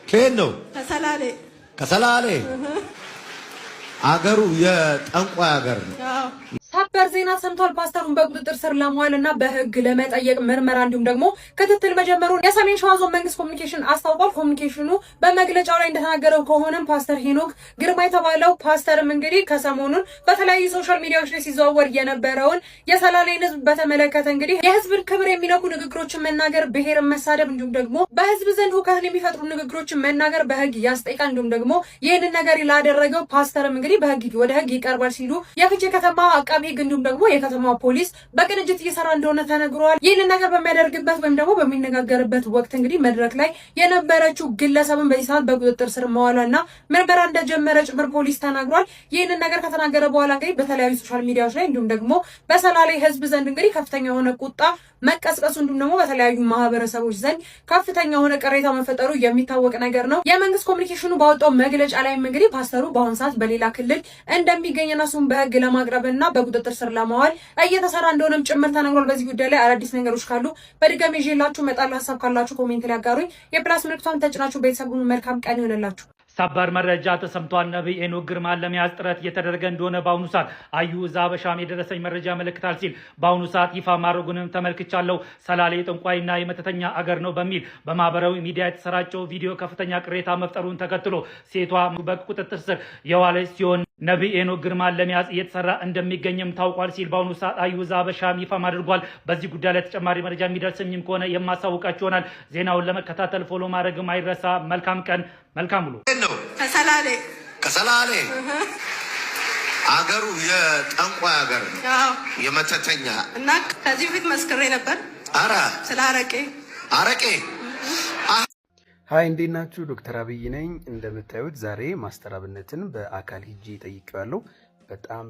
كينو كسلالي كسلالي አገሩ የጠንቋይ አገር ነው ሰበር ዜና ሰምቷል ፓስተሩን በቁጥጥር ስር ለማዋልና በህግ ለመጠየቅ ምርመራ እንዲሁም ደግሞ ክትትል መጀመሩን የሰሜን ሸዋ ዞን መንግስት ኮሙኒኬሽን አስታውቋል ኮሙኒኬሽኑ በመግለጫው ላይ እንደተናገረው ከሆነም ፓስተር ሄኖክ ግርማ የተባለው ፓስተርም እንግዲህ ከሰሞኑን በተለያዩ ሶሻል ሚዲያዎች ላይ ሲዘዋወር የነበረውን የሰላሌን ህዝብ በተመለከተ እንግዲህ የህዝብን ክብር የሚነኩ ንግግሮችን መናገር ብሔርን መሳደብ እንዲሁም ደግሞ በህዝብ ዘንድ ሁከትን የሚፈጥሩ ንግግሮችን መናገር በህግ ያስጠይቃል እንዲሁም ደግሞ ይህንን ነገር ላደረገው ፓስተርም እንግዲህ በህግ ወደ ህግ ይቀርባል ሲሉ የፍቼ ከተማ አቃቤ ህግ እንዲሁም ደግሞ የከተማው ፖሊስ በቅንጅት እየሰራ እንደሆነ ተነግሯል። ይህንን ነገር በሚያደርግበት ወይም ደግሞ በሚነጋገርበት ወቅት እንግዲህ መድረክ ላይ የነበረችው ግለሰብን በዚህ ሰዓት በቁጥጥር ስር መዋሏና ምርመራ እንደጀመረ ጭምር ፖሊስ ተናግሯል። ይህንን ነገር ከተናገረ በኋላ እንግዲህ በተለያዩ ሶሻል ሚዲያዎች ላይ እንዲሁም ደግሞ በሰላሌ ህዝብ ዘንድ እንግዲህ ከፍተኛ የሆነ ቁጣ መቀስቀሱ እንዲሁም ደግሞ በተለያዩ ማህበረሰቦች ዘንድ ከፍተኛ የሆነ ቅሬታ መፈጠሩ የሚታወቅ ነገር ነው። የመንግስት ኮሙኒኬሽኑ ባወጣው መግለጫ ላይ እንግዲህ ፓስተሩ በአሁኑ ሰዓት በሌላ ክልል እንደሚገኝና እሱን በህግ ለማቅረብና በቁጥጥር ስር ለማዋል እየተሰራ እንደሆነም ጭምር ተነግሯል። በዚህ ጉዳይ ላይ አዳዲስ ነገሮች ካሉ በድጋሚ ይዤላችሁ እመጣለሁ። ሀሳብ ካላችሁ ኮሜንት ላይ አጋሩኝ። የፕላስ ምልክቷን ተጭናችሁ ቤተሰቡን መልካም ቀን ይሁንላችሁ። ሰበር መረጃ ተሰምቷል። ነብይ ሄኖክ ግርማን ለመያዝ ጥረት እየተደረገ እንደሆነ በአሁኑ ሰዓት አዩ ዛበሻም የደረሰኝ መረጃ ያመለክታል ሲል በአሁኑ ሰዓት ይፋ ማድረጉንም ተመልክቻለሁ። ሰላሌ ጠንቋይና የመተተኛ አገር ነው በሚል በማህበራዊ ሚዲያ የተሰራጨው ቪዲዮ ከፍተኛ ቅሬታ መፍጠሩን ተከትሎ ሴቷ በቁጥጥር ስር የዋለች ሲሆን ነብይ ሄኖክ ግርማን ለመያዝ እየተሰራ እንደሚገኝም ታውቋል ሲል በአሁኑ ሰዓት አዩ ዛበሻም ይፋ አድርጓል። በዚህ ጉዳይ ላይ ተጨማሪ መረጃ የሚደርስኝም ከሆነ የማሳውቃችሁ ይሆናል። ዜናውን ለመከታተል ፎሎ ማድረግም አይረሳ። መልካም ቀን መልካም ውሎ። ከሰላሌ ከሰላሌ አገሩ የጠንቋይ አገር ነው የመተተኛ እና ከዚህ በፊት መስክሬ ነበር አራ ስለ አረቄ ሃይ እንዴት ናችሁ? ዶክተር አብይ ነኝ። እንደምታዩት ዛሬ ማስተር አብነትን በአካል ሂጂ ጠይቄዋለሁ።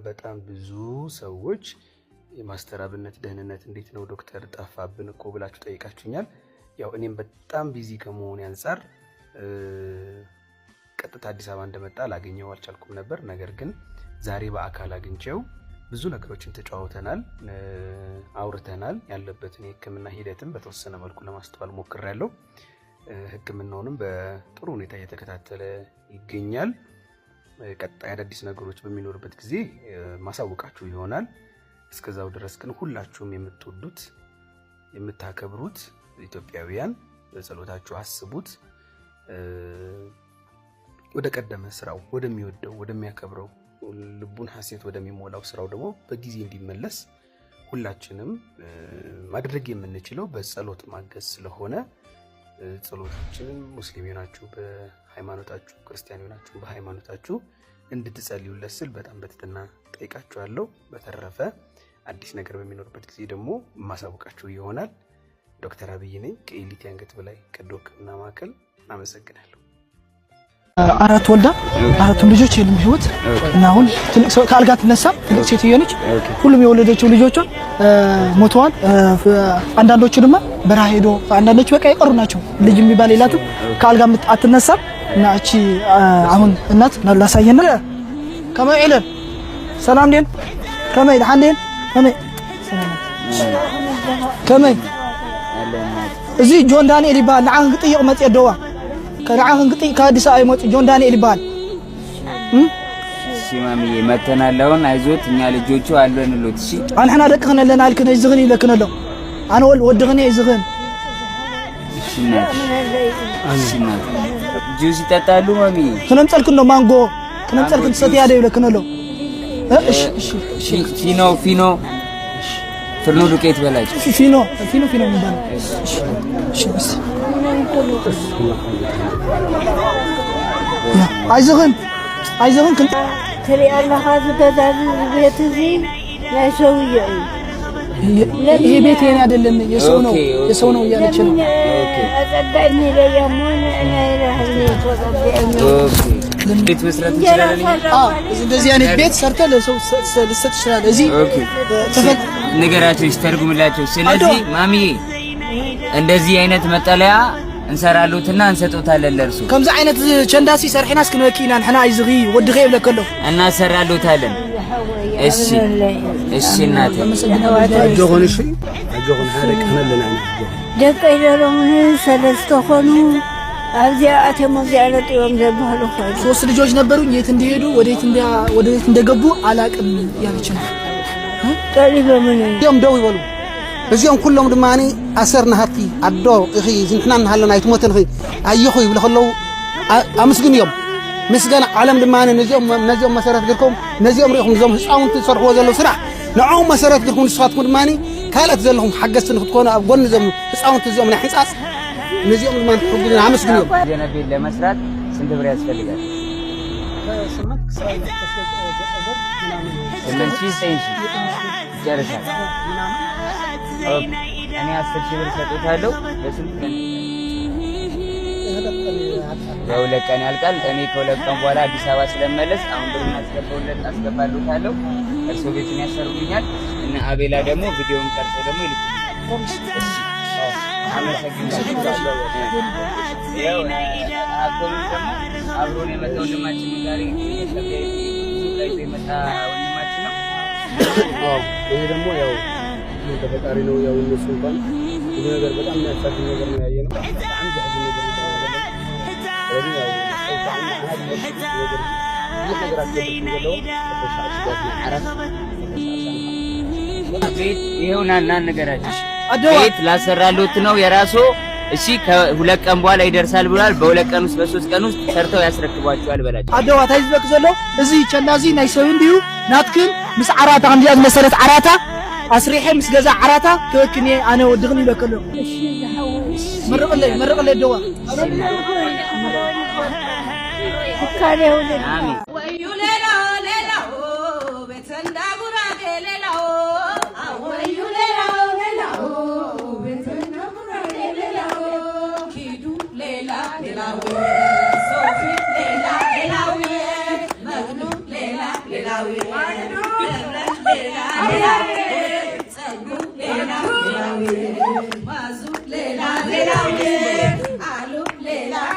በጣም ብዙ ሰዎች የማስተር አብነት ደህንነት እንዴት ነው ዶክተር ጠፋብን እኮ ብላችሁ ጠይቃችሁኛል። ያው እኔም በጣም ቢዚ ከመሆኔ አንፃር ቀጥታ አዲስ አበባ እንደመጣ ላገኘው አልቻልኩም ነበር። ነገር ግን ዛሬ በአካል አግኝቼው ብዙ ነገሮችን ተጫውተናል፣ አውርተናል። ያለበትን የህክምና ሂደትም በተወሰነ መልኩ ለማስተዋል ሞክሬያለሁ። ህክምናውንም በጥሩ ሁኔታ እየተከታተለ ይገኛል። ቀጣይ አዳዲስ ነገሮች በሚኖርበት ጊዜ ማሳወቃችሁ ይሆናል። እስከዛው ድረስ ግን ሁላችሁም የምትወዱት የምታከብሩት ኢትዮጵያውያን በጸሎታችሁ አስቡት። ወደ ቀደመ ስራው ወደሚወደው ወደሚያከብረው ልቡን ሐሴት ወደሚሞላው ስራው ደግሞ በጊዜ እንዲመለስ ሁላችንም ማድረግ የምንችለው በጸሎት ማገዝ ስለሆነ ጸሎታችንን ሙስሊም ናችሁ በሃይማኖታችሁ፣ ክርስቲያን ናችሁ በሃይማኖታችሁ እንድትጸልዩለት ስል በጣም በትህትና ጠይቃችኋለሁ። በተረፈ አዲስ ነገር በሚኖርበት ጊዜ ደግሞ ማሳወቃችሁ ይሆናል። ዶክተር አብይ ነኝ ከኤሊት አንገት በላይ ቀዶ ሕክምና ማዕከል። አመሰግናለሁ። አራት ወልዳ አራቱም ልጆች የለም ህይወት እና አሁን ትልቅ ሰው ከአልጋ ትነሳ ትልቅ ሴትዮ ነች። ሁሉም የወለደችው ልጆቿ ሞተዋል። አንዳንዶቹ ደግሞ በረሃ ሄዶ አንዳንዶቹ በቃ የቀሩ ናቸው። ልጅ የሚባል የላትም ከአልጋ አትነሳም። እና እቺ አሁን እናት ላሳየና ከመይ ኢለን ሰላም ዴን ከመይ ሐንዴን ከመይ እዚ ጆን ዳንኤል ይባል ለዓን ግጥይቅ መጽ ደዋ ከራዓን ግጥይ ከአዲስ አበባ ይመጡ ጆን ዳንኤል ይባል ሲማሚዬ መተናለውን አይዞት እኛ ልጆቹ አለንሎት። እሺ አንحنا ደቅኸነ ለና አልከነ ይዝግን ይለከነሎ አነ ወድኸነ ይዝግን እሺና ጁስ ይጠጣሉ ማሚ ከነምጸልክን ነው ማንጎ ከነምጸልክን ሰት ያደ ይለከነሎ እሺ ፊኖ ፍርኖ ዱቄት በላጭ ፊኖ የሚባል እሺ በስ አይዞህን ክንት ትሪ አላህ አዘዛዝ ቤት እዚህ ያሰውየ ይሄ ቤት የኔ አይደለም የሰው ነው እያለች ነው። አጸዳኝ ለያሞን እኔ ረህኒ ተቀበለኝ። ቤት መስራት እንችላለን። እንደዚህ አይነት ቤት ሰርተህ ለሰው ልሰጥ ይችላል። እዚህ ነገራቸው ይስተርጉምላቸው። ስለዚህ ማሚዬ እንደዚህ አይነት መጠለያ እንሰራሉትና እንሰጡታለን ለርሱ ከምዛ አይነት ቸንዳሲ ሰርሒናስ ክንወኪና ንሕና ይዝጊ ወድኸ ይብለከሎ እና ሰራሉታለን። እሺ እናቴ አጆሆን አጆሆን ሀረቅ ከመለና ደቀ ይደረሙ ሰለስተ ሆኑ أرجع أتمم زيارة يوم زبالو خير. ሶስት ልጆች ነበሩኝ የት እንደሄዱ ወዴት እንደገቡ አላቅም ያለችኝ تقريبا من يوم دوي بلو بس يوم كلهم دماني أسرنا هاتي عدو إخي زنتنا نحلنا يتموتن خي أيخوي بلا خلو أمسكن يوم مسكن عالم دماني نزيوم مسارات لكم نزيوم ريحهم نزيوم هسعون تصرفوا زلوا سرع نعوم مسارات لكم نصفاتكم دماني كالت زلهم حقست نخطكونا أبغون نزيوم هسعون تزيوم نحن ساس نزيوم دماني تحبون أمسكن يوم زينا بيل لمسرات سنت برياس فلقات سمن شيء سينشي جالسة أنا أستشير بالسطوت هذا بس لو لك أنا الكل أنا كولك كم ولا بسوا سلام ملص أنا برنا أسكبولت أسكبالو هذا السوفيت الناس سرقينيات إن أبيلا دمو فيديو مكرر دمو يلقي أنا سكين يا أقول لكم أبروني مثلا لما تشوفوني سبيعي متى ونما تشوفنا ይሄ ደግሞ ያው ተፈጣሪ ነው ያው እነሱን ብዙ ነገር በጣም የሚያሳዝን ነገር ነው ያየነው አንድ ሀገር ነገር ስለዚህ ያው ቤት ይሄውና ነገራችሁ ቤት ላሰራሉት ነው የራሱ እሺ ከሁለት ቀን በኋላ ይደርሳል ብሏል በሁለት ቀን ውስጥ በሶስት ቀን ውስጥ ሰርተው ያስረክቧቸዋል በላቸው አደዋ ታይዝበክ ዘሎ እዚ ቸላዚ ናይ ሰው እንዲሁ ናትክን ምስ ዓራታ እንዲያዝ መሰረት ዓራታ አስሪሄ ምስ ገዛ ዓራታ ከክኔ አነ ወድግን ይበከሎ መረቀለ ደዋ فكري ولد አሜን ወዩ ሌላ ቤተንዳ ጉራጌ ሌላው ወዩ ሌላ ቤተንዳ ጉራጌ ሌላው ኪዱ ሌላው ሶፊ ሌላው መግኑ ሌላው ጸጉ ሌላው ማዙ ሌላው አሉ ሌላው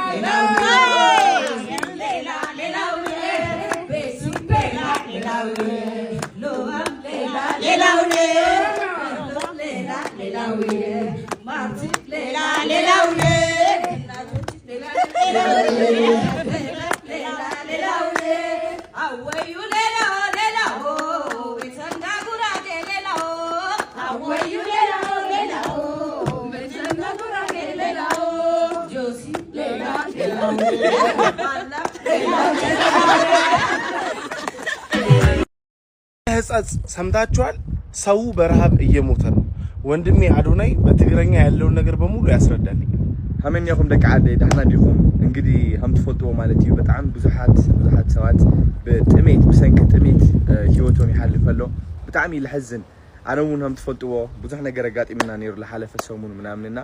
ህጻጽ ሰምታችኋል ሰው በረሃብ እየሞተ ነው ወንድሜ አዶናይ በትግረኛ ያለውን ነገር በሙሉ ያስረዳልኝ همنيكم دك عادي دحنا ديكم እንግዲህ هم تفوتوا ማለት እዩ በጣም ብዙሓት ሰዋት በጥሜት ብሰንክ ጥሜት ህይወቶም ይحلفለው በጣም ይልሐዝን አነውን هم تفوتوا ብዙሕ ነገር አጋጥምና ነይሩ ለሐለፈ ሰሙን ምናምንና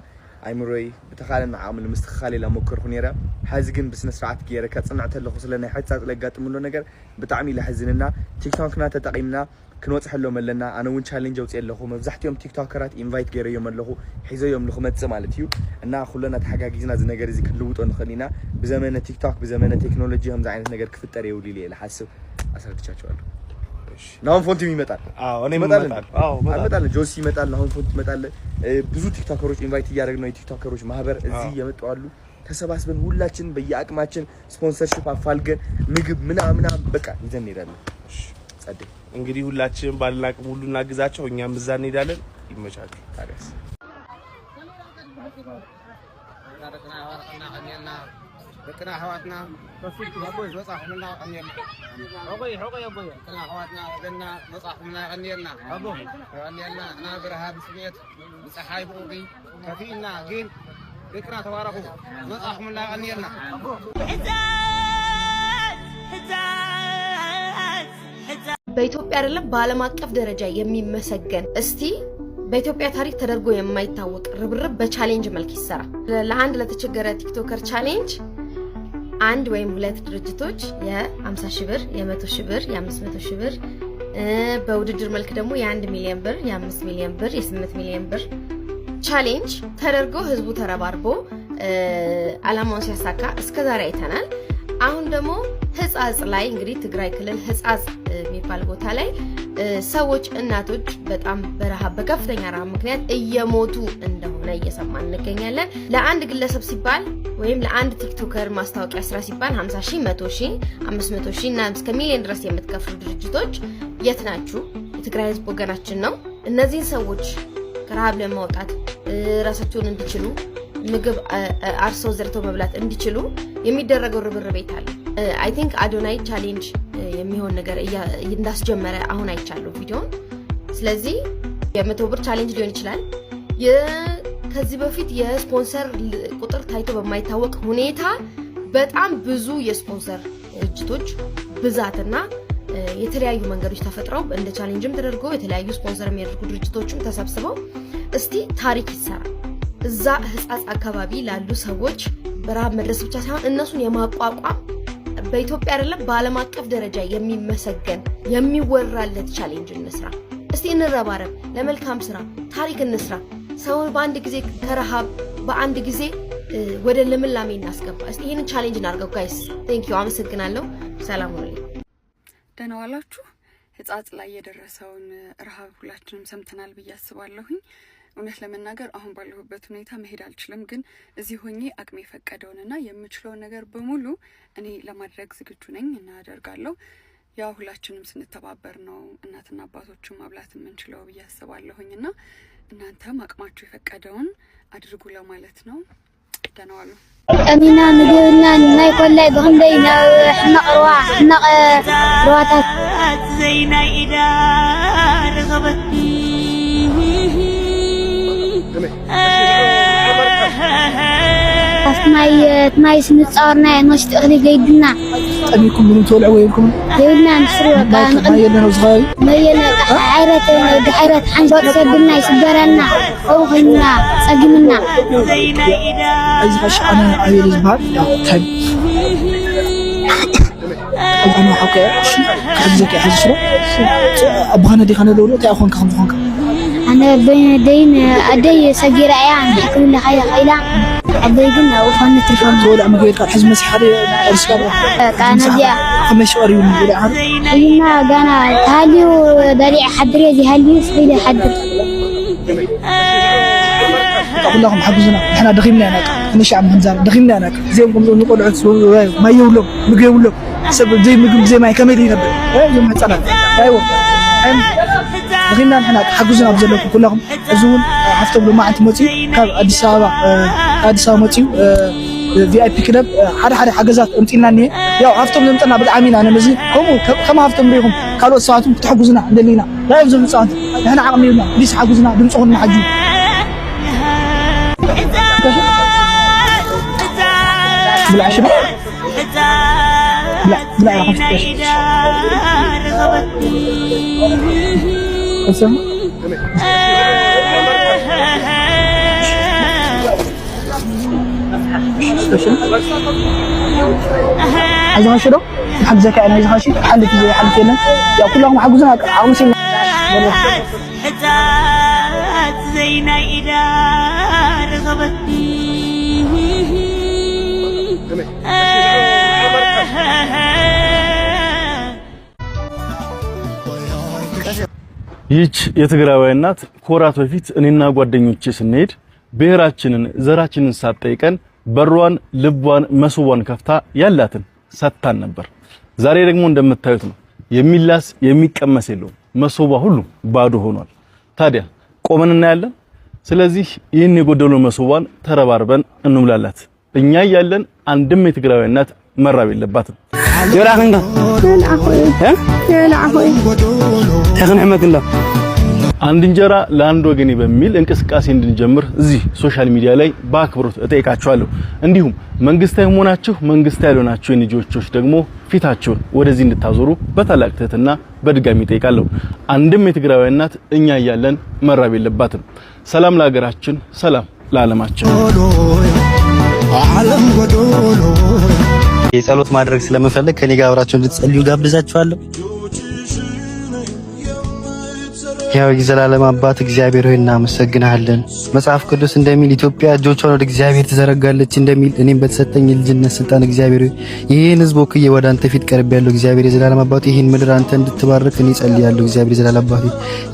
አይምሮይ በተኻለን ዓምል ምስተኻሊ ለሞከርኩ ነይራ ሐዝ ግን በስነ ስርዓት ገይረ ከጽናዕተ ለኹ ስለና ሕጻጽ ለጋጥምሎ ነገር በጣም ይልሐዝንና ቲክቶክና ተጠቂምና ክንወጽሕሎ መለና አነውን ቻሌንጅ አውጽ የለኹ መብዛሕትዮም ቲክቶከራት ኢንቫይት ገይረዮም ኣለኹ ሒዘዮም ልኹመጽ ማለት እዩ እና ሁሉና ተሓጋጊዝና እዚ ነገር እዚ ክንልውጦ ንኽእልና ብዘመነ ቲክቶክ በዘመነ ቴክኖሎጂ ከምዚ ዓይነት ነገር ክፍጠር የውል ኢለ ለሐስብ አስረድቻቸዋለሁ ናውን ፎንቲ ይመጣል እኔ ይመጣል ጆሲ ይመጣል ናውን ፎንቲ ይመጣል ብዙ ቲክቶከሮች ኢንቫይት ያደረግነው የቲክቶከሮች ማህበር እዚህ የመጡ አሉ ተሰባስበን ሁላችን በየአቅማችን ስፖንሰርሺፕ አፋልገን ምግብ ምናምን በቃ ይዘን እንሄዳለን ጸዴ እንግዲህ ሁላችን ባልናቅም ሁሉ እናግዛቸው እኛም እዛ እንሄዳለን ይመቻችሁ ታዲያስ بكنا حواتنا رفيق ابوي وصح منا غنينا حقي يا ابوي كنا حواتنا قلنا وصح منا غنينا ابوي غنينا انا برهاب سميت صحاي بوقي كفينا جين ذكرى تباركوا وصح منا غنينا በኢትዮጵያ አይደለም በዓለም አቀፍ ደረጃ የሚመሰገን እስቲ በኢትዮጵያ ታሪክ ተደርጎ የማይታወቅ ርብርብ በቻሌንጅ መልክ ይሰራ ለአንድ ለተቸገረ ቲክቶከር ቻሌንጅ አንድ ወይም ሁለት ድርጅቶች የ50 ሺህ ብር የ100 ሺህ ብር የ500 ሺህ ብር በውድድር መልክ ደግሞ የ1 ሚሊዮን ብር የ5 ሚሊዮን ብር የ8 ሚሊዮን ብር ቻሌንጅ ተደርጎ ህዝቡ ተረባርቦ አላማውን ሲያሳካ እስከዛሬ አይተናል አሁን ደግሞ ህጻጽ ላይ እንግዲህ ትግራይ ክልል ህጻጽ የሚባል ቦታ ላይ ሰዎች እናቶች በጣም በረሃብ በከፍተኛ ረሃብ ምክንያት እየሞቱ እንደሆነ እየሰማን እንገኛለን ለአንድ ግለሰብ ሲባል ወይም ለአንድ ቲክቶከር ማስታወቂያ ስራ ሲባል 50,000 100,000 500,000 እና እስከ ሚሊዮን ድረስ የምትከፍሉ ድርጅቶች የት ናችሁ? የትግራይ ህዝብ ወገናችን ነው። እነዚህ ሰዎች ከረሃብ ለማውጣት ራሳቸውን እንዲችሉ ምግብ አርሰው ዘርተው መብላት እንዲችሉ የሚደረገው ርብርብ አለ። አይ ቲንክ አዶናይ ቻሌንጅ የሚሆን ነገር እንዳስጀመረ አሁን አይቻለሁ ቪዲዮን። ስለዚህ የ100 ብር ቻሌንጅ ሊሆን ይችላል። ከዚህ በፊት የስፖንሰር ቁጥር ታይቶ በማይታወቅ ሁኔታ በጣም ብዙ የስፖንሰር ድርጅቶች ብዛትና የተለያዩ መንገዶች ተፈጥረው እንደ ቻሌንጅም ተደርጎ የተለያዩ ስፖንሰር የሚያደርጉ ድርጅቶችም ተሰብስበው እስቲ ታሪክ ይሰራ። እዛ ህጻጽ አካባቢ ላሉ ሰዎች በረሃብ መድረስ ብቻ ሳይሆን እነሱን የማቋቋም በኢትዮጵያ አይደለም በዓለም አቀፍ ደረጃ የሚመሰገን የሚወራለት ቻሌንጅ እንስራ። እስቲ እንረባረብ፣ ለመልካም ስራ ታሪክ እንስራ። ሰውን በአንድ ጊዜ ከረሃብ በአንድ ጊዜ ወደ ልምላሜ እናስገባ። እስቲ ይሄንን ቻሌንጅ እናርገው ጋይስ። ቴንክ ዩ አመሰግናለሁ። ሰላም ሁኑ። ደህና ዋላችሁ። ህጻጽ ላይ የደረሰውን ረሃብ ሁላችንም ሰምተናል ብዬ አስባለሁኝ። እውነት ለመናገር አሁን ባለሁበት ሁኔታ መሄድ አልችልም፣ ግን እዚህ ሆኜ አቅሜ የፈቀደውንና የምችለውን ነገር በሙሉ እኔ ለማድረግ ዝግጁ ነኝ እና አደርጋለሁ። ያው ሁላችንም ስንተባበር ነው እናትና አባቶችን ማብላት የምንችለው ብዬ አስባለሁኝ እና እናንተም አቅማችሁ የፈቀደውን አድርጉ ለማለት ነው። ደህና ዋሉ። أمينا مديرنا نايكل بغندينا حنق رواح حنق رواتات زينا إذا رغبت تماي سنتصارنا نشت أغلي قيدنا أميكم من تولع وينكم قيدنا نسروا ما يلنا وصغاري ما يلنا حيرة حنجوت سجلنا يسجرنا أوغلنا سجلنا أزغ أنا عيل زباد تايم أنا حكي حزك حزشرو أبغانا دي خنا لولو تأخون كخم خونك أنا بين دين أدي سجير عيان حكم لي خيلا أدي قلنا وفن التلفون تولع مقيد قال حزم مسحري أرسل كان ديا خمس شهور يوم يقول عاد قلنا قانا هالي ودريع حدري دي هالي سيد حدر أقول لهم حفظنا إحنا دخلنا هناك إحنا شعب هنزار دخلنا هناك زيهم نقول عدسون ما يولهم مقيولهم سبب زي مقيم زي ما يكمل ينبه يوم هتصنع أيوة دخلنا هناك حفظنا بزلكم كلهم أزون عفتوا بما أنت موتي كاب أديس أبا موتي VIP كلب حدا حجزات أنتينا نيه يا عفتوا بنمتنا بالعامين أنا مزين هم كم عفتوا مريهم قالوا ساعتهم تحجزنا عندنا لا يفزون ساعات إحنا عقمينا ليش حجزنا بنصون محجوب بالعشرة لا يا حفظ اسم عايز عشرة حق زكاة أنا عايز عشرة حلك زي حلك هنا يا كلهم حجزنا عاوزين زينا إذا رغبت ይህች የትግራዋይ እናት ኮራት በፊት እኔና ጓደኞቼ ስንሄድ ብሔራችንን ዘራችንን ሳትጠይቀን በሯን ልቧን መስዋዕን ከፍታ ያላትን ሰጥታን ነበር። ዛሬ ደግሞ እንደምታዩት ነው የሚላስ የሚቀመስ የለው መስዋዕ ሁሉ ባዶ ሆኗል። ታዲያ ቆመን እናያለን። ስለዚህ ይህን የጎደለው መስዋዕን ተረባርበን እንሙላላት። እኛ ያለን አንድም የትግራዋይ እናት መራብ የለባትም። يراهنك አንድ እንጀራ ለአንድ ወገኔ በሚል እንቅስቃሴ እንድንጀምር እዚህ ሶሻል ሚዲያ ላይ በአክብሮት እጠይቃችኋለሁ። እንዲሁም መንግስታዊ ሆናችሁ መንግስታዊ ያልሆናችሁ የልጆች ደግሞ ፊታችሁን ወደዚህ እንድታዞሩ በታላቅ ትህትና በድጋሚ እጠይቃለሁ። አንድም የትግራዋይ እናት እኛ ያለን መራብ የለባትም። ሰላም ለሀገራችን፣ ሰላም ለዓለማችን። ዓለም ጎዶሎ የጸሎት ማድረግ ስለምፈልግ ከኔ ጋር አብራችሁ እንድትጸልዩ ጋብዛችኋለሁ። ያው የዘላለም አባት እግዚአብሔር ሆይ እናመሰግናለን። መጽሐፍ ቅዱስ እንደሚል ኢትዮጵያ እጆቿን ወደ እግዚአብሔር ትዘረጋለች እንደሚል እኔም በተሰጠኝ የልጅነት ስልጣን እግዚአብሔር ሆይ ይህን ሕዝብ ወክዬ ወደ አንተ ፊት ቀርቤያለሁ። እግዚአብሔር የዘላለም አባት ይህን ምድር አንተ እንድትባርክ እኔ ጸልያለሁ። እግዚአብሔር የዘላለም አባት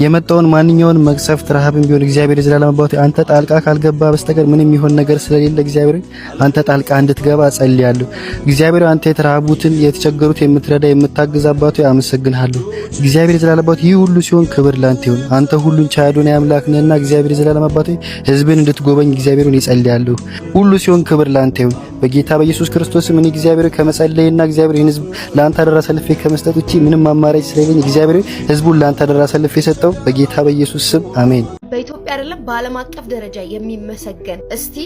የመጣውን ማንኛውንም መቅሰፍት ረሃብም ቢሆን እግዚአብሔር የዘላለም አባት አንተ ጣልቃ ካልገባ በስተቀር ምንም የሚሆን ነገር ስለሌለ እግዚአብሔር አንተ ጣልቃ እንድትገባ ጸልያለሁ። እግዚአብሔር አንተ የተራቡትን የተቸገሩት የምትረዳ የምታግዝ አባት ሆይ አመሰግናለሁ። እግዚአብሔር የዘላለም አባት ይህ ሁሉ ሲሆን ክብር ላንተ ይሁን። አንተ ሁሉን ቻይ አዶናይ አምላክ ነህና እግዚአብሔር የዘላለም አባት ሕዝብን እንድትጎበኝ እግዚአብሔር ሆይ ጸልያለሁ። ሁሉ ሲሆን ክብር ላንተ ይሁን። በጌታ በኢየሱስ ክርስቶስ ምን እግዚአብሔር ከመጸለይና እግዚአብሔር ይህን ሕዝብ ላንተ አደራ ሰልፌ ከመስጠት ውጪ ምንም አማራጭ ስለሌለኝ እግዚአብሔር ሕዝቡን ላንተ አደራ ሰልፌ ሰጠው በጌታ በኢየሱስ ስም አሜን። በኢትዮጵያ አይደለም በዓለም አቀፍ ደረጃ የሚመሰገን እስቲ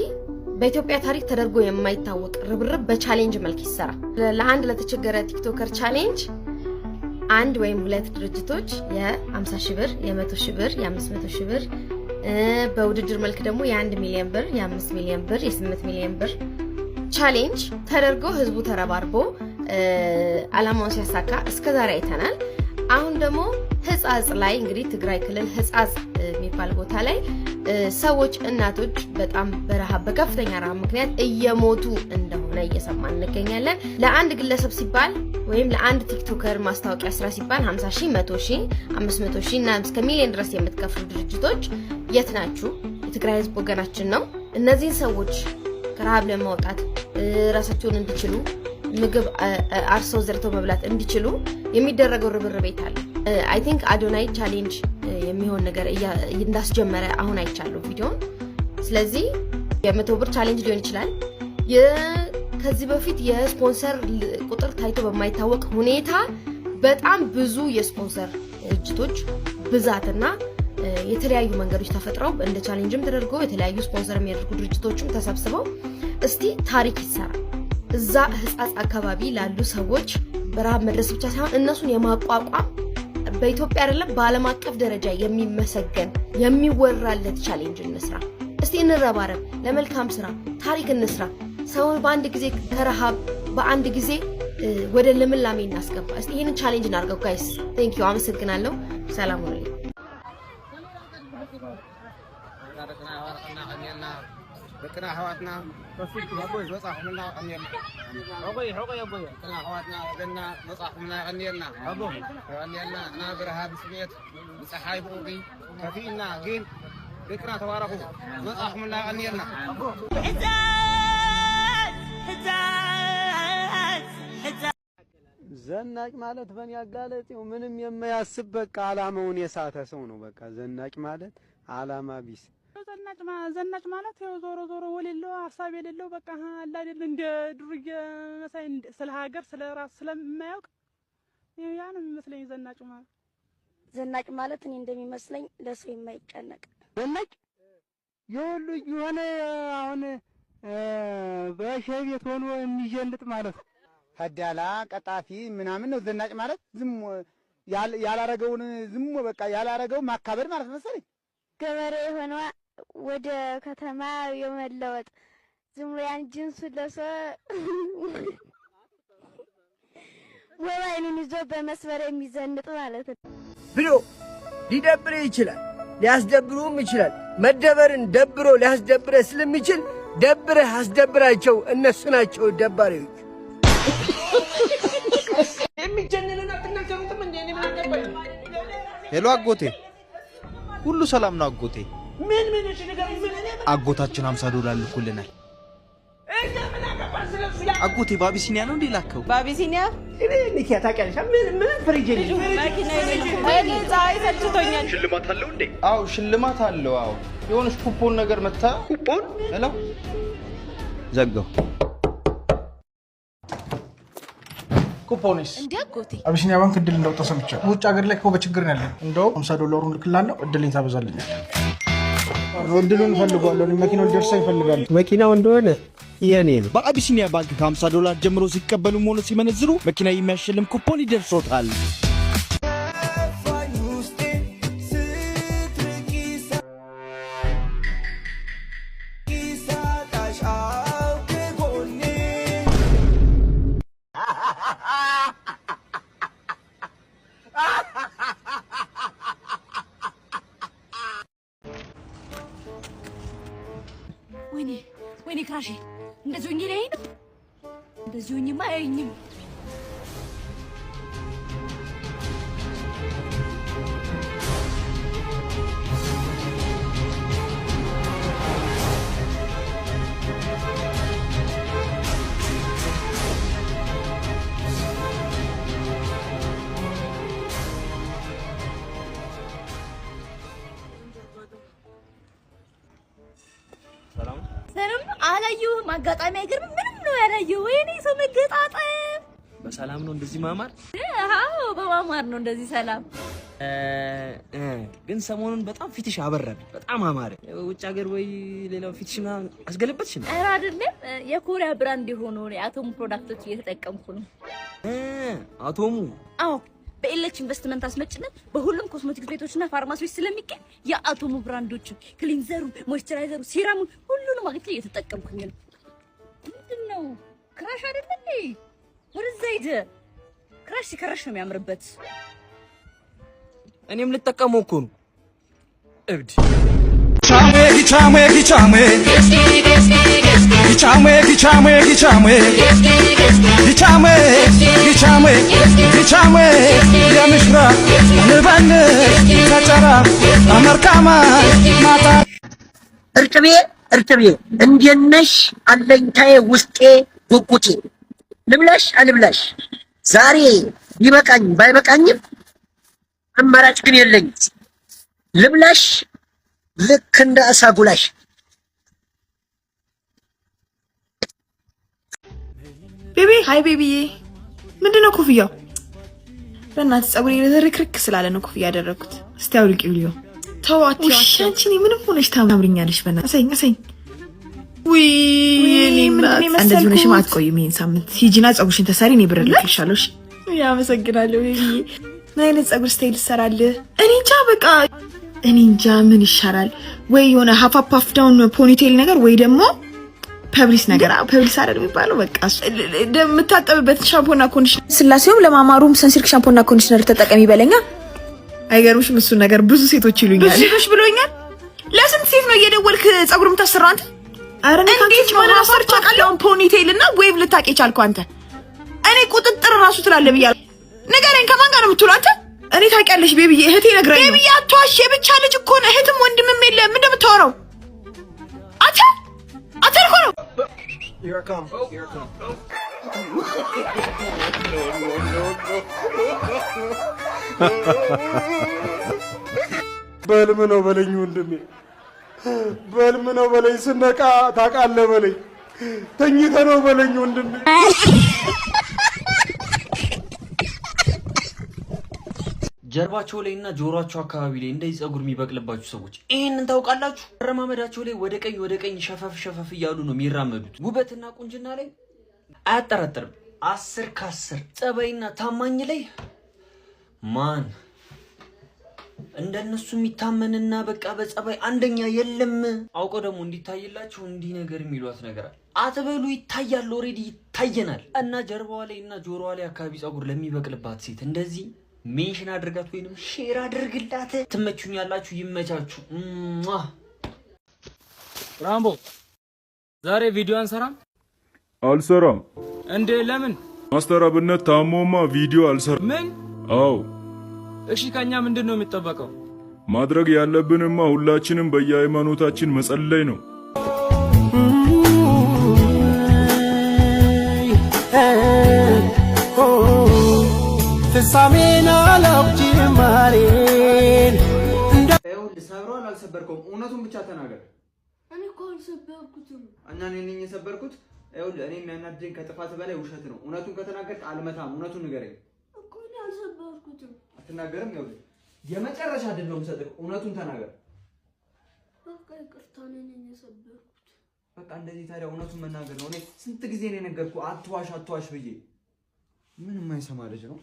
በኢትዮጵያ ታሪክ ተደርጎ የማይታወቅ ርብርብ በቻሌንጅ መልክ ይሰራ። ለአንድ ለተቸገረ ቲክቶከር ቻሌንጅ አንድ ወይም ሁለት ድርጅቶች የ50 ሺህ ብር፣ የ100 ሺህ ብር፣ የ500 ሺህ ብር በውድድር መልክ ደግሞ የ1 ሚሊዮን ብር፣ የ5 ሚሊዮን ብር፣ የ8 ሚሊዮን ብር ቻሌንጅ ተደርጎ ህዝቡ ተረባርቦ አላማውን ሲያሳካ እስከዛሬ አይተናል። አሁን ደግሞ ህጻጽ ላይ እንግዲህ ትግራይ ክልል ህጻጽ የሚባል ቦታ ላይ ሰዎች እናቶች በጣም በረሃብ በከፍተኛ ረሃብ ምክንያት እየሞቱ እንደሆነ እየሰማን እንገኛለን። ለአንድ ግለሰብ ሲባል ወይም ለአንድ ቲክቶከር ማስታወቂያ ስራ ሲባል 50 ሺህ፣ 100 ሺህ፣ 500 ሺህ እና እስከ ሚሊዮን ድረስ የምትከፍሉ ድርጅቶች የት ናችሁ? የትግራይ ህዝብ ወገናችን ነው። እነዚህን ሰዎች ከረሃብ ለማውጣት ራሳቸውን እንዲችሉ ምግብ አርሰው ዘርተው መብላት እንዲችሉ የሚደረገው ርብርብ አለ። አይ ቲንክ አዶናይ ቻሌንጅ የሚሆን ነገር እንዳስጀመረ አሁን አይቻለሁ ቪዲዮን። ስለዚህ የ100 ብር ቻሌንጅ ሊሆን ይችላል። ከዚህ በፊት የስፖንሰር ቁጥር ታይቶ በማይታወቅ ሁኔታ በጣም ብዙ የስፖንሰር ድርጅቶች ብዛትና የተለያዩ መንገዶች ተፈጥረው እንደ ቻሌንጅም ተደርገው የተለያዩ ስፖንሰር የሚያደርጉ ድርጅቶችም ተሰብስበው እስቲ ታሪክ ይሰራ። እዛ ህጻጽ አካባቢ ላሉ ሰዎች በረሃብ መድረስ ብቻ ሳይሆን እነሱን የማቋቋም በኢትዮጵያ አይደለም በዓለም አቀፍ ደረጃ የሚመሰገን የሚወራለት ቻሌንጅ እንስራ። እስቲ እንረባረብ፣ ለመልካም ስራ ታሪክ እንስራ። ሰውን በአንድ ጊዜ ከረሃብ በአንድ ጊዜ ወደ ልምላሜ እናስገባ። እስቲ ይሄንን ቻሌንጅ እናድርገው ጋይስ። ቴንክ ዩ አመሰግናለሁ። ሰላም ሁኑ። كنا حواتنا أبوي نصحنا غنينا أبوي كنا حواتنا قلنا نصحنا غنينا أبوي غنينا أنا برهاب سميت صحاي بوقي كفينا جين ذكرى توارقوا نصحنا غنينا ዘናጭ ማለት በእኔ አጋለጤው ምንም የማያስብ በቃ አላማውን የሳተ ሰው ነው። በቃ ዘናጭ ማለት አላማ ቢስ ዘናጭ ማለት ያው ዞሮ ዞሮ ወሌለው ሐሳብ የሌለው በቃ አላ አይደል እንደ ዱርዬ መሳይ ስለ ሀገር ስለ ራስ ስለማያውቅ ያ ነው የሚመስለኝ ዘናጭ ማለት እኔ እንደሚመስለኝ ለሰው የማይጨነቅ ዘናጭ የሁሉ የሆነ አሁን በሻይ ቤት ሆኖ የሚጀልጥ ማለት ሀዳላ ቀጣፊ ምናምን ነው። ዘናጭ ማለት ዝም ያላረገውን ዝም በቃ ያላረገው ማካበድ ማለት መሰለኝ። ገበሬ ሆኖ ወደ ከተማ የመለወጥ ዝም ብሎ ያን ጂንስ ለብሶ ሞባይሉን ይዞ በመስመር የሚዘንጥ ማለት ነው ብሎ ሊደብር ይችላል፣ ሊያስደብሩም ይችላል። መደበርን ደብሮ ሊያስደብረ ስለሚችል ደብረህ አስደብራቸው። እነሱ ናቸው ደባሪዎች። የሚጀነነና ተናገሩትም እንደ እኔ ምን ገባኝ። ሄሎ አጎቴ፣ ሁሉ ሰላም ነው አጎቴ? ምን እሺ ነገር ምን አጎታችን $50 ልኩልናል። አጎቴ በአቢሲኒያ ነው እንዴ ላከው? በአቢሲኒያ እኔ ንኪያ ታውቂያለሽ? ምን ፍሪጅ ልጅ ማኪና እኔ ዛይ ተጭቶኛል። ሽልማት አለው እንዴ? አዎ ሽልማት አለው። አዎ የሆነች ኩፖን ነገር መታ። ኩፖን ሄሎ ዘጋው። ኩፖንስ እንዴ አጎቴ አቢሲኒያ ባንክ እድል እንደው ተሰምቻለሁ። ውጭ ሀገር ላይ እኮ በችግር ነው ያለን። እንደው $50 ልክላለሁ፣ እድልኝ ታበዛልኛለህ። እድሉን ፈልጓለሁ። መኪናው ሊደርሰኝ ይፈልጋል። መኪናው እንደሆነ የኔ ነው። በአቢሲኒያ ባንክ $50 ጀምሮ ሲቀበሉም ሆነ ሲመነዝሩ መኪና የሚያሸልም ኩፖን ይደርሶታል። እንደዚሁኝማ አይኝም አላየሁም አጋጣሚ አይገርም ምንም ነው ያላየሁ ወይኔ ሰው መገጣጣም በሰላም ነው እንደዚህ ማማር አዎ በማማር ነው እንደዚህ ሰላም ግን ሰሞኑን በጣም ፊትሽ አበራል በጣም አማረ ውጭ ሀገር ወይ ሌላው ፊትሽና አስገለበትሽ ነው ኧረ አይደለም የኮሪያ ብራንድ የሆኑ የአቶሙ ፕሮዳክቶች እየተጠቀምኩ ነው አቶሙ አዎ በኤሌክትሪክ ኢንቨስትመንት አስመጭነት በሁሉም ኮስሞቲክስ ቤቶችና ፋርማሲዎች ስለሚገኝ የአቶሙ ብራንዶች ክሊንዘሩ ሞይስቸራይዘሩ ሲራሙ ሁሉንም አግኝቼ እየተጠቀምኩኝ ነው ምንድነው ክራሽ አይደለ እንዴ ወደዛ ሂድ ክራሽ ሲከራሽ ነው የሚያምርበት እኔም ልጠቀመው እኮ ነው እብድ Gichame Yamishra Nibane Kachara Amarkama Mata እርጥቤ እንደነሽ አለኝታዬ ውስጤ ጉጉቴ ልብላሽ ዛሬ ይበቃኝ ባይበቃኝም አማራጭ ግን የለኝ ልብላሽ ልክ እንደ አሳጉላሽ ቤቢ ሃይ ቤቢዬ ምንድነው ኮፍያው በእናትህ ጸጉሬ ለተረክረክ ስላለ ነው ኮፍያ ያደረኩት እስቲ አውልቂው ሊዮ ተዋት አንቺ ምንም ሆነሽ ታምሪኛለሽ በእናትህ አሰኝ ወይ እኔ እንደዚህ ሆነሽ ማትቆይም ይሄን ሳምንት ሂጂና ጸጉርሽን ተሰሪ እኔ ብር ልክልሻለሁ እሺ ያመሰግናለሁ ቤቢዬ ምን አይነት ጸጉር ስታይል ትሰራለህ እኔ እንጃ ምን ይሻላል ወይ የሆነ ሃፍ አፕ ዳውን ፖኒቴል ነገር ወይ ደግሞ ፐብሊስ ነገር ፐብሊስ አይደል የሚባለው በቃ እንደምታጠብበት ሻምፖና ኮንዲሽነር ስላሴውም ለማማሩም ሰንሲልክ ሻምፖና ኮንዲሽነር ተጠቀሚ በለኛ አይገርምሽም እሱ ነገር ብዙ ሴቶች ይሉኛል ብዙ ሴቶች ብሎኛል ለስንት ሴት ነው እየደወልክ ጸጉር የምታሰራው አንተ አረን እንዴት ማለት ሰርቻ ቃላውን ፖኒቴል እና ዌቭ ልታቂ ቻልኩ አንተ እኔ ቁጥጥር ራሱ ትላለ ብያለሁ ንገረኝ ከማን ጋር ነው የምትውለው አንተ እኔ ታውቂያለሽ ቤቢዬ እህቴ ነግራኝ ነው ቤቢዬ አትዋሽ የብቻ ልጅ እኮ ነው እህትም ወንድምም የለም ምን እንደምታወራው አተርኮ ነው Here I come. በልም ነው በለኝ ወንድሜ በልም ነው በለኝ ስነቃ ታውቃለህ በለኝ ተኝተህ ነው በለኝ ወንድሜ ጀርባቸው ላይና ጆሮአቸው አካባቢ ላይ እንደዚህ ጸጉር የሚበቅልባችሁ ሰዎች ይሄንን ታውቃላችሁ ረማመዳቸው ላይ ወደ ቀኝ ሸፈፍ እያሉ ነው የሚራመዱት ውበትና ቁንጅና ላይ አያጠራጥርም 10 ከ10 ጸባይና ታማኝ ላይ ማን እንደነሱ የሚታመንና በቃ በጸባይ አንደኛ የለም አውቀው ደግሞ እንዲታይላችሁ እንዲህ ነገር የሚሏት ነገር አትበሉ ይታያል ኦሬዲ ይታየናል እና ጀርባዋ ላይና ጆሮዋ ላይ አካባቢ ጸጉር ለሚበቅልባት ሴት እንደዚህ ሜንሽን አድርጋት ወይንም ሼር አድርግላት ትመቹኛላችሁ ይመቻችሁ ራምቦ ዛሬ ቪዲዮ አንሰራም አልሰራም እንዴ ለምን ማስተራብነት ታሞማ ቪዲዮ አልሰራም ምን አው እሺ ከኛ ምንድነው የሚጠበቀው ማድረግ ያለብንማ ሁላችንም በየሃይማኖታችን መጸለይ ነው ፍጻሜና ለጅማሬን ሰብሯል አልሰበርከውም እውነቱን ብቻ ተናገር እኔ እኮ አልሰበርኩትም እና እኔ ነኝ የሰበርኩት እኔ የሚያናድደኝ ከጥፋት በላይ ውሸት ነው እውነቱን ከተናገርክ አልመታም እውነቱን ንገረኝ እኮ እኔ አልሰበርኩትም አትናገርም የመጨረሻ አይደለም የምሰጥህ እውነቱን ተናገር በቃ ይቅርታ እኔ ነኝ የሰበርኩት በቃ እንደዚህ ታዲያ እውነቱን መናገር ነው እኔ ስንት ጊዜ ነው የነገርኩህ አትዋሽ ብዬ ምን የማይሰማ ልጅ ነው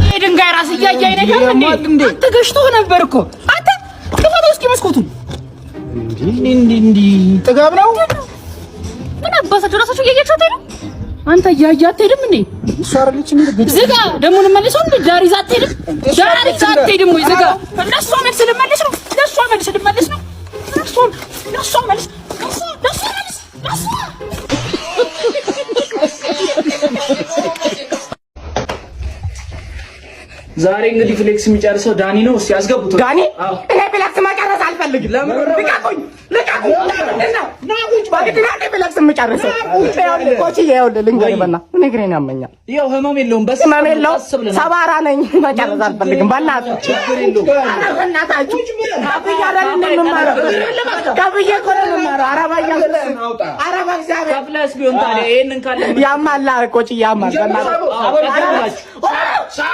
የድንጋይ ራስ እያያይ ነገር እንዴ ተገሽቶ ነበር እኮ አንተ ከፈተው እስኪ መስኮቱን እንዴ ጥጋብ ነው ምን አባሳችሁ ራሳችሁ እያያችሁት ነው አንተ ያያ አትሄድም እንዴ? ሻርልች ምን ዝጋ ደሞ ልመልሰው እንዴ? ዳር ይዛ አትሄድም? ዳር ይዛ አትሄድም ወይ? ዝጋ ለሷ መልስ ልመልስ ነው። ለሷ መልስ ልመልስ ነው። ለሷ መልስ ዛሬ እንግዲህ ፍሌክስ የሚጨርሰው ዳኒ ነው። እስኪ ያስገቡት። ዳኒ እኔ ፍሌክስ መጨረስ አልፈልግም። ልቀቁኝ። ና ቁጭ ባግድና እኔ ፍሌክስ የምጨርሰው ኮቺ ይኸውልህ ልንገርህ በእናትህ እኔ እግሬን ያመኛል። ያው ህመም የለውም ህመም የለውም። ሰባራ ነኝ መጨረስ አልፈልግም። በእናትህ ችግር የለውም። በእናታችሁ ከፍዬ አይደለም የምማረው ከፍዬ እኮ ነው የምማረው። ኧረ በእግዚአብሔር ከፍለህስ ቢሆን ታዲያ ይሄንን ካለ ያማል ኮቺ ያማል።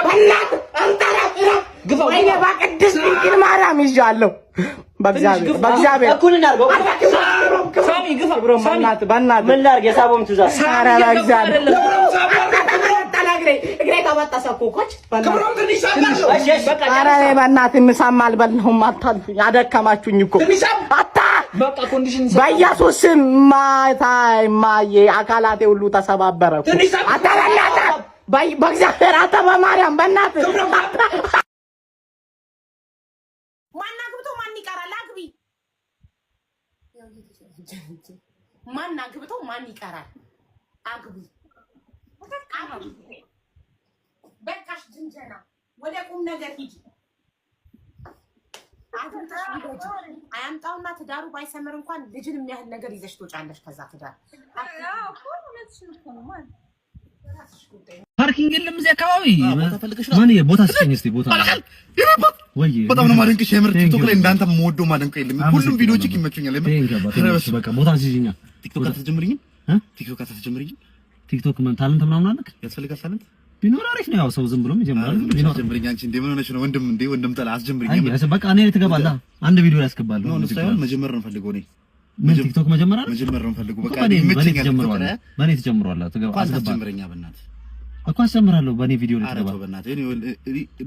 በእናትህ ወይኔ በቅድስት ድንግል ማርያም ይዤዋለሁ። በእግዚአብሔር እኩል እናድርገው። ሳሚ ግፋ። በእናትህ ምን ላድርግ? የሳቦም ትእዛዝ። ኧረ በእግዚአብሔር እግሬ ተበጠሰ እኮ ኮች። ኧረ እኔ በእናትህ ምሳም አልበላሁም። አታልፉኝ፣ አደከማችሁኝ እኮ በኢየሱስ ስም ማዬ አካላቴ ሁሉ ተሰባበረ እኮ። አንተ በእናትህ በእግዚአብሔር አንተ በማርያም በእናትህ ማን አግብቶ ማን ይቀራል? አግቢ። ማን አግብቶ ማን ይቀራል? አግቢ። በቃሽ ጅንጀና፣ ወደ ቁም ነገር ሂጂ። አግብተሽ ሂጂ። አያምጣውና ትዳሩ ባይሰምር እንኳን ልጅን የሚያህል ነገር ይዘሽ ትወጫለሽ ከዛ ትዳር። ፓርኪንግ የለም እዚህ አካባቢ። ማን ቦታ ስጠኝ እስቲ ቦታ ወይ በጣም ነው ማደንቅሽ። የምር ቲክቶክ ላይ እንዳንተ የምወደው ማደንቀው የለም። ሁሉም ቪዲዮዎች ይመቹኛል። በቃ ቦታ ሲጂኛ ቲክቶክ አትጀምሪኝም? ቲክቶክ አትጀምሪኝም? ቲክቶክ ምን ታለንት ምናምን አለክ? ያስፈልጋል ታለንት ቢኖር አሪፍ ነው። ያው ሰው ዝም ብሎም ይጀምራል። ቢኖር አስጀምሪኝ። አንቺ እንደ ምን ሆነሽ ነው? ወንድም ጠላ አስጀምሪኝ። አይ በቃ እኔ ትገባለህ። አንድ ቪዲዮ ያስገባለሁ። ነው ሳይሆን መጀመር ነው ፈልገው እኔ ምን ቲክቶክ መጀመር ነው ፈልገው። በቃ በኔ ትጀምራለህ። ትገባ አስጀምረኛ በእናትህ እኮ አስተምራለሁ። በኔ ቪዲዮ ላይ ተባለ። በእናትህ እኔ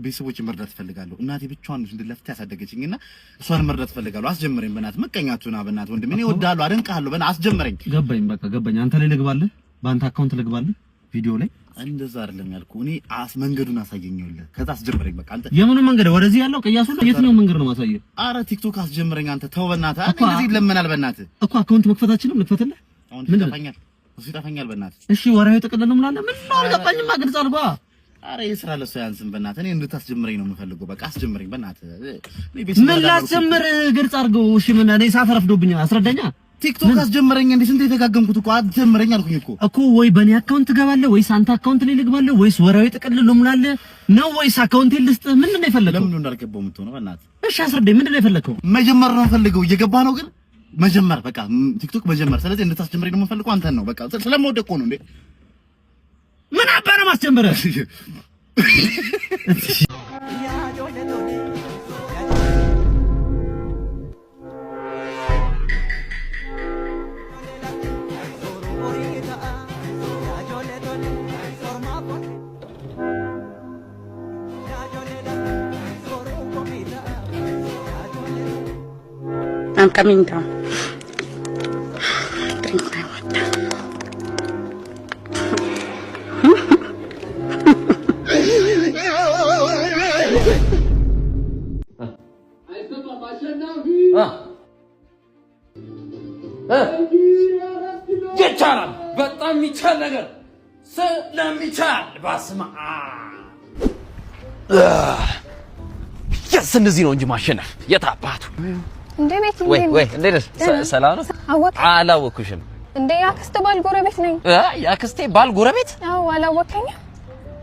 ቤተሰቦቼን መርዳት ፈልጋለሁ። እናቴ ብቻዋን እንድለፍታ ያሳደገችኝና እሷን መርዳት ፈልጋለሁ። አስጀምረኝ በእናትህ። መቀኛቱና በእናትህ ወንድሜ እኔ እወድሃለሁ፣ አደንቅሃለሁ። በእናትህ አስጀምረኝ። ገባኝ፣ በቃ ገባኝ። አንተ ላይ ልግባልህ፣ በአንተ አካውንት ልግባልህ ቪዲዮ ላይ። እንደዛ አይደለም ያልኩህ። እኔ መንገዱን አሳየኝልህ፣ ከዛ አስጀምረኝ። በቃ አንተ የምን መንገድ? ወደዚህ ያለው ቅያሱ ነው። የትኛው መንገድ ነው ማሳየህ? አረ ቲክቶክ አስጀምረኝ አንተ። ተው በእናትህ። አንተ እንደዚህ ይለመናል በእናትህ እኮ። አካውንት መክፈታችንም ልክፈትልህ። ምን ይጠፋኛል? እሱ ይጠፋኛል በእናትህ። እሺ ወራዊ ጥቅል ነው ምናለ ምን ነው አልገባኝም። ግልጽ አልባ። አረ የስራ ለሱ ያንስም በእናትህ። እኔ እንድታስጀምረኝ ነው የምፈልገው። በቃ አስጀምረኝ በእናትህ። ምን ላስጀምር? ግልጽ አድርገው። እሺ ምን እኔ ሰዓት ረፍዶብኛል። አስረዳኛ። ቲክቶክ አስጀምረኝ። እንዴ ስንት የተጋገምኩት እኮ አስጀምረኝ አልኩኝ እኮ። ወይ በእኔ አካውንት ትገባለህ ወይስ አንተ አካውንት ላይ ልግባለህ ወይስ ወራዊ ጥቅል ነው ምናለ ነው ወይስ አካውንቴን ልስጥህ? ምንድን ነው የፈለከው? ለምን እንዳልገባው የምትሆነው በእናትህ? እሺ አስረዳኝ። ምንድን ነው የፈለከው? መጀመር ነው የምፈልገው። እየገባህ ነው ግን መጀመር በቃ ቲክቶክ መጀመር። ስለዚህ እንድታስጀምረኝ ነው የምፈልገው አንተን ነው። በቃ ስለምወደው እኮ ነው እንዴ። ምን አባ ነው ማስጀምረህ? I'm coming down. Drink my water. ይቻላል። በጣም የሚቻል ነገር ስለሚቻል ባስማ ያስ እንደዚህ ነው እንጂ ማሸነፍ የታባቱ እንዴ ቤት ወይ እንዴ ሰላም ነው? አላወኩሽም። እንዴ ያክስቴ ባል ጎረቤት ነኝ። ያክስቴ ባል ጎረቤት? አዎ አላወከኝ።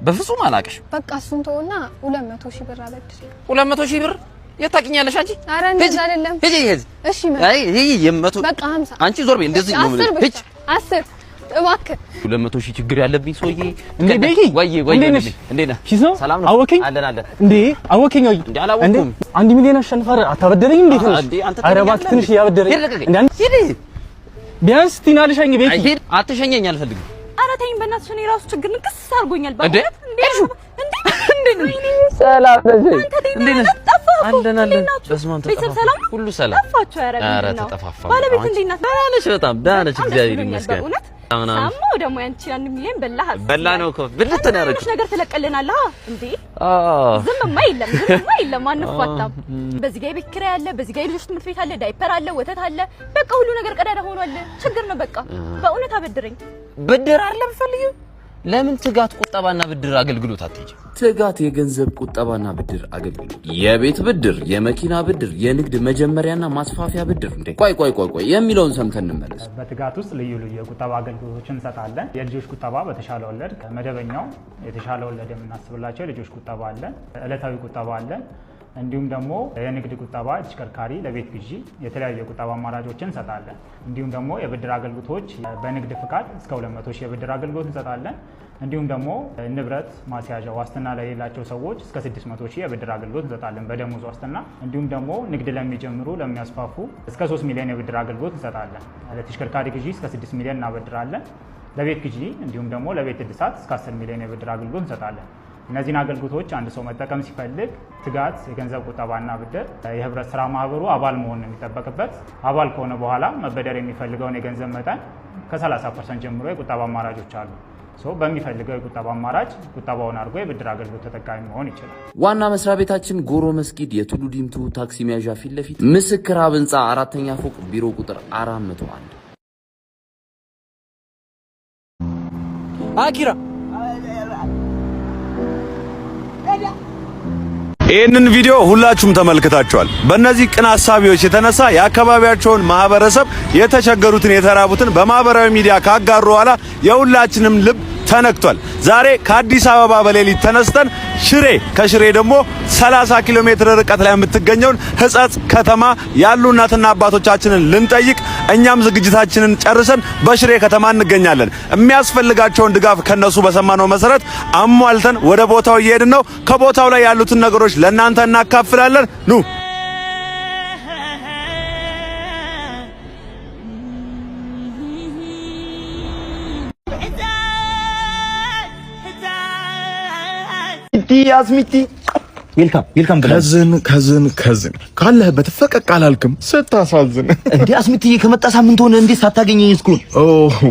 በፍጹም አላቅሽ። በቃ እሱን ተውና 200 ሺህ ብር አበድር። 200 ሺህ ብር የታውቂኛለሽ አንቺ? ኧረ እንደዛ አይደለም። ሂጂ። እሺ አይ ይሄ የመቶ በቃ 50 አንቺ ዞር በይ። እንደዚህ ነው ማለት ሂጂ 10 እባክህ 200 ሺህ ችግር ያለብኝ ሰውዬ እንዴ ቤኪ ወይ እንዴ ነህ? ሰላም ነው? አወከኝ አለን እንዴ አወከኝ ወይ እንዴ አላወኩም። 1 ሚሊዮን አሸንፋር አታበደረኝ እንዴ? ኧረ እባክህ ትንሽ ያበደረኝ ሂድ ቢያንስ ቲናልሻኝ ቤኪ። ሂድ አትሸኘኝ አልፈልግም። ኧረ ተይኝ በእናትሽ። እኔ ራሱ ችግር ንክስ አድርጎኛል። እንዴ እንዴ ሰላም ነሽ? እንዴ ጠፋ አለን በስማም ተጠፋፋ ሁሉ ሰላም ጠፋችሁ ያረጋግጥ ነው ተጠፋፋ ባለቤት እንዴት ናት ዳነች በጣም ዳነች እግዚአብሔር ይመስገን ሳማው ደግሞ ያንቺ 1 ሚሊዮን በላ ነው እኮ ብልት ተናረክ ነገር ተለቀለናል እንዴ ዝምማ የለም አንፋታም በዚህ ጋር ቤት ኪራይ አለ በዚህ ጋር ልጆች ትምህርት ቤት አለ ዳይፐር አለ ወተት አለ በቃ ሁሉ ነገር ቀዳዳ ሆኗል ችግር ነው በቃ በእውነት አበድረኝ ብድር አይደለም ፈልዩ ለምን ትጋት ቁጠባና ብድር አገልግሎት አትይጂ ትጋት የገንዘብ ቁጠባና ብድር አገልግሎት የቤት ብድር የመኪና ብድር የንግድ መጀመሪያና ማስፋፊያ ብድር እንዴ ቆይ የሚለውን ሰምተን እንመለስ በትጋት ውስጥ ልዩ የቁጠባ አገልግሎቶችን እንሰጣለን የልጆች ቁጠባ በተሻለ ወለድ ከመደበኛው የተሻለ ወለድ የምናስብላቸው የልጆች ቁጠባ አለ ዕለታዊ ቁጠባ አለ እንዲሁም ደግሞ የንግድ ቁጠባ ተሽከርካሪ ለቤት ግዢ የተለያየ ቁጠባ አማራጮችን እንሰጣለን እንዲሁም ደግሞ የብድር አገልግሎቶች በንግድ ፍቃድ እስከ 200 ሺህ የብድር አገልግሎት እንሰጣለን እንዲሁም ደግሞ ንብረት ማስያዣ ዋስትና ለሌላቸው ሰዎች እስከ 600 ሺህ የብድር አገልግሎት እንሰጣለን በደሞዝ ዋስትና እንዲሁም ደግሞ ንግድ ለሚጀምሩ ለሚያስፋፉ እስከ 3 ሚሊዮን የብድር አገልግሎት እንሰጣለን ለተሽከርካሪ ግዢ እስከ 6 ሚሊዮን እናበድራለን ለቤት ግዢ እንዲሁም ደግሞ ለቤት እድሳት እስከ 10 ሚሊዮን የብድር አገልግሎት እንሰጣለን እነዚህን አገልግሎቶች አንድ ሰው መጠቀም ሲፈልግ ትጋት የገንዘብ ቁጠባና ብድር የህብረት ስራ ማህበሩ አባል መሆን ነው የሚጠበቅበት አባል ከሆነ በኋላ መበደር የሚፈልገውን የገንዘብ መጠን ከ30% ጀምሮ የቁጠባ አማራጮች አሉ በሚፈልገው የቁጠባ አማራጭ ቁጠባውን አድርጎ የብድር አገልግሎት ተጠቃሚ መሆን ይችላል ዋና መስሪያ ቤታችን ጎሮ መስጊድ የቱሉ ዲምቱ ታክሲ መያዣ ፊት ለፊት ምስክር አብ ህንጻ 4ኛ ፎቅ ቢሮ ቁጥር 401 አኪራ ይህንን ቪዲዮ ሁላችሁም ተመልክታችኋል በእነዚህ ቅን ሐሳቢዎች የተነሳ የአካባቢያቸውን ማህበረሰብ የተቸገሩትን የተራቡትን በማህበራዊ ሚዲያ ካጋሩ በኋላ የሁላችንም ልብ ተነክቷል ዛሬ ከአዲስ አበባ በሌሊት ተነስተን ሽሬ ከሽሬ ደግሞ 30 ኪሎ ሜትር ርቀት ላይ የምትገኘውን ህጻጽ ከተማ ያሉ እናትና አባቶቻችንን ልንጠይቅ እኛም ዝግጅታችንን ጨርሰን በሽሬ ከተማ እንገኛለን የሚያስፈልጋቸውን ድጋፍ ከነሱ በሰማነው መሰረት አሟልተን ወደ ቦታው እየሄድን ነው ከቦታው ላይ ያሉትን ነገሮች ለእናንተ እናካፍላለን ኑ አስሚቲ ይልካም ከዝን ካለህበት ፈቀቅ አላልክም ስታሳዝን እንዴ አስሚቲ ከመጣ ሳምንት ሆነ እንዴ ሳታገኘኝ እስኩል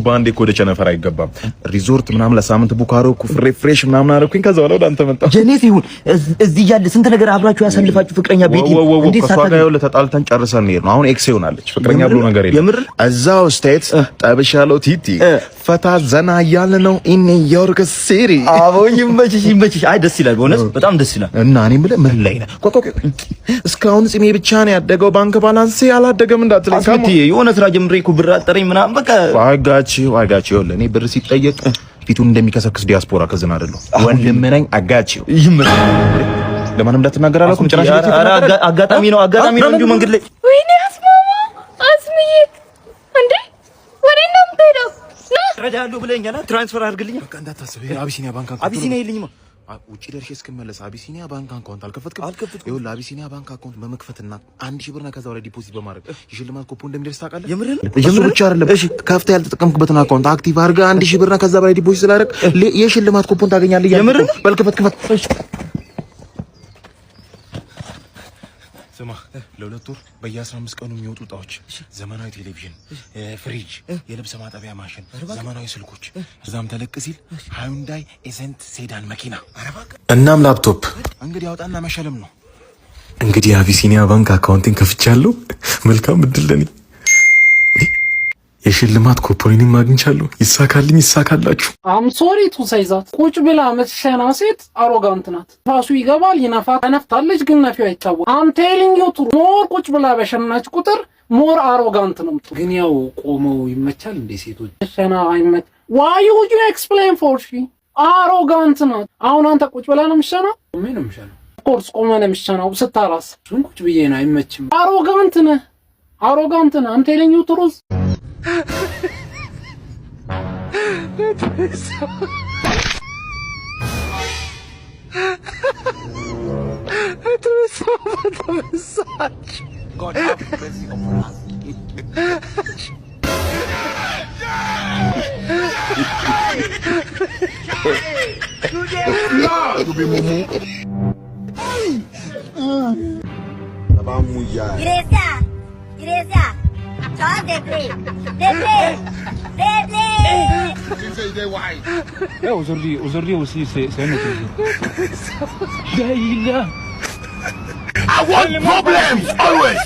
ባንዴ እኮ ወደ ቸነፈር አይገባም ሪዞርት ምናምን ለሳምንት ቡካሮ ፍሬሽ ምናምን አረኩኝ ከዛ በኋላ ወደ አንተ መጣሁ ጀኔት ይሁን እዚህ ያለ ስንት ነገር አብራችሁ ያሳልፋችሁ ፍቅረኛ ቤት እንዴ ሳታገኘው ለተጣልተን ጨርሰን ነው አሁን ኤክስ ይሆናለች ፍቅረኛ ብሎ ነገር የለም እዛው ስቴት ጠብሻለው ቲቲ ፈታ ዘና ያለ ነው ኢን ኒውዮርክ ሲቲ አዎ ይመችሽ አይ ደስ ይላል በእውነት በጣም ደስ ይላል እና እኔ ብለ ምን ላይ ነህ እስካሁን ጽሜ ብቻ ነው ያደገው ባንክ ባላንስ ያላደገም እንዳትለኝ አስሚቲ የሆነ ስራ ጀምሬ እኮ ብር አጠረኝ ምናምን በቃ አጋቺው ለኔ ብር ሲጠየቅ ፊቱን እንደሚከሰክስ ዲያስፖራ ከዝና አይደለም ወንድም ነኝ አጋቺው ለማንም እንዳትናገር አላልኩም ጭራሽ አጋጣሚ ነው እንጂ መንገድ ላይ ወይኔ አስሚዬ እንዴ ወዴት ነው የምትሄደው ረዳለሁ ብለኛል ትራንስፈር አድርግልኝ በቃ እንዳታስብ አቢሲኒያ ባንክ አቢሲኒያ ይልኝማ ውጪ ደርሼ እስክመለስ አቢሲኒያ ባንክ አካውንት አልከፈትክም ይኸውልህ አቢሲኒያ ባንክ አካውንት በመክፈትና 1000 ብርና ከዛ በላይ ዲፖዚት በማድረግ የሽልማት ኩፖን እንደሚደርስ ታውቃለህ የምርህ ብቻ አይደለም እሺ ከፍተህ ያልተጠቀምክበትን አካውንት አክቲቭ አድርገህ 1000 ብርና ከዛ በላይ ዲፖዚት ስላደረግ የሽልማት ኩፖን ታገኛለህ የምርህ በል ክፈት ስማ ለሁለት ወር በየ15 ቀኑ የሚወጡ እጣዎች ዘመናዊ ቴሌቪዥን ፍሪጅ የልብስ ማጠቢያ ማሽን ዘመናዊ ስልኮች እዛም ተለቅ ሲል ሃዩንዳይ ኤሰንት ሴዳን መኪና እናም ላፕቶፕ እንግዲህ አውጣና መሸለም ነው እንግዲህ አቢሲኒያ ባንክ አካውንቲንግ ከፍቻለሁ መልካም እድል ለኔ የሽልማት ኩፖኔን ማግኝቻለሁ ይሳካላችሁ አም ሶሪ ቱ ሳይዛት ቁጭ ብላ መተሸና ሴት አሮጋንት ናት ራሱ ይገባል ይነፋት ተነፍታለች ግን ነፊው አይታወቅ አም ቴሊንግ ዩ ቱ ሞር ቁጭ ብላ በሸናች ቁጥር ሞር አሮጋንት ነው ግን ያው ቆመው ይመቻል እንደ ሴቶች ሸና አይመች why would you explain for she አሮጋንት ናት አሁን አንተ ቁጭ ብላ ነው የምትሸናው ምን ነው የምትሸናው ኮርስ ቆመ ነው የምትሸናው ስታራስ ቁጭ ብዬ ነው አይመችም አሮጋንት ነህ አም ቴሊንግ ዩ ትሩዝ God have mercy upon us. You be mumu. Bamuya. Iglesia. Chao de play. Aujourd'hui aussi c'est un autre jour. I want problems always.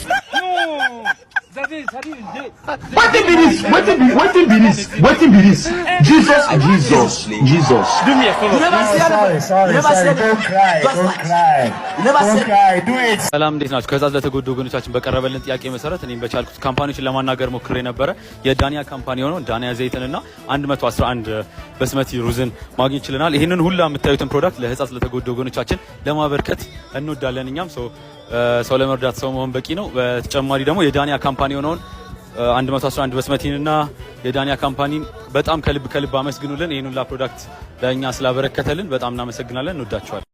What be this? Jesus. Do me a favor. Don't cry. Do it. ሰላም እንዴት ናችሁ? ከዛ ለተጎዱ ወገኖቻችን በቀረበልን ጥያቄ መሰረት እኔም በቻልኩት ካምፓኒዎችን ለማናገር ሞክሬ ነበረ። የዳኒያ ካምፓኒ ሆኖ ዳኒያ ዘይትንና 111 በስመቲ ሩዝን ማግኘት ችለናል። ይሄንን ሁላ የምታዩትን ፕሮዳክት ለህፃት ለተጎዱ ወገኖቻችን ለማበርከት እንወዳለን። እኛም ሰው ለመርዳት ሰው መሆን በቂ ነው። በተጨማሪ ደግሞ የዳኒያ ካምፓኒ ሆነውን 111 በስመቲንና የዳኒያ ካምፓኒን በጣም ከልብ አመስግኑልን። ይሄን ሁላ ፕሮዳክት ለኛ ስላበረከተልን በጣም እናመሰግናለን። እንወዳቸዋለን።